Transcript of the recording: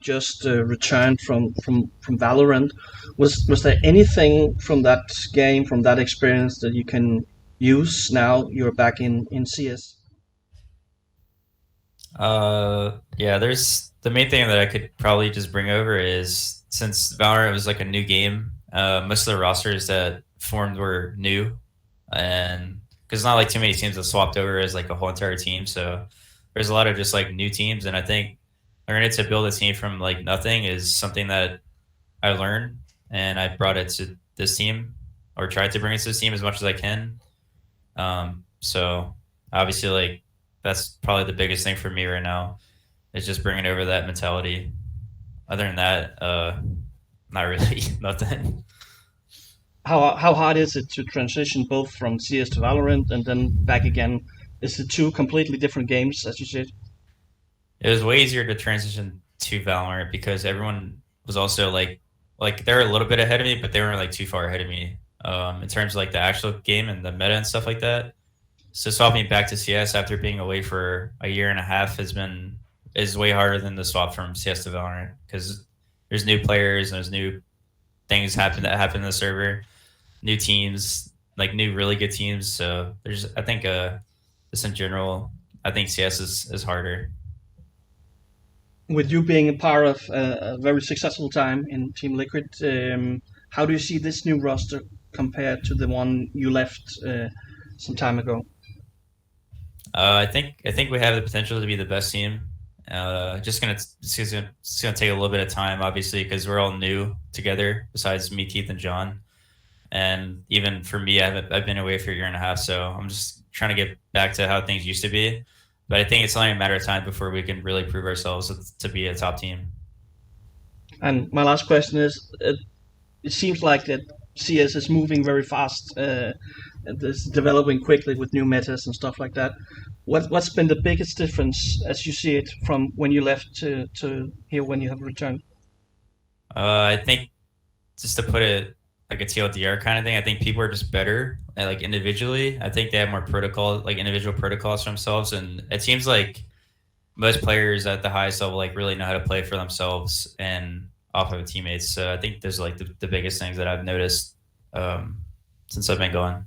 just returned from Valorant. Was there anything from that game, from that experience, that you can use now you're back in CS? Yeah, there's the main thing that I could probably just bring over is since Valorant was like a new game, most of the rosters that formed were new, and because it's not like too many teams that swapped over as like a whole entire team, so there's a lot of just like new teams, and I think learning to build a team from like nothing is something that I learned, and I brought it to this team or tried to bring it to this team as much as I can. So obviously, like that's probably the biggest thing for me right now is just bringing over that mentality. Other than that, not really nothing. How hard is it to transition both from CS to Valorant and then back again? Is it two completely different games, as you said? It was way easier to transition to Valorant because everyone was also like they were a little bit ahead of me, but they weren't like too far ahead of me in terms of like the actual game and the meta and stuff like that. So swapping back to CS after being away for a year and a half is way harder than the swap from CS to Valorant because there's new players and there's new things happen in the server, new teams, like new really good teams. So there's I think just in general, I think CS is harder. With you being a part of a very successful time in Team Liquid, how do you see this new roster compared to the one you left some time ago? I think we have the potential to be the best team. It's gonna take a little bit of time, obviously, because we're all new together. Besides me, Keith, and John, and even for me, I've been away for a year and a half, so I'm just trying to get back to how things used to be. But I think it's only a matter of time before we can really prove ourselves to be a top team. And my last question is: it seems like that CS is moving very fast. And it's developing quickly with new metas and stuff like that. What's been the biggest difference as you see it from when you left to here when you have returned? I think just to put it like a TLDR kind of thing, I think people are just better at, like individually. I think they have more protocol, like individual protocols for themselves, and it seems like most players at the highest level like really know how to play for themselves and off of teammates. So I think there's like the biggest things that I've noticed since I've been going.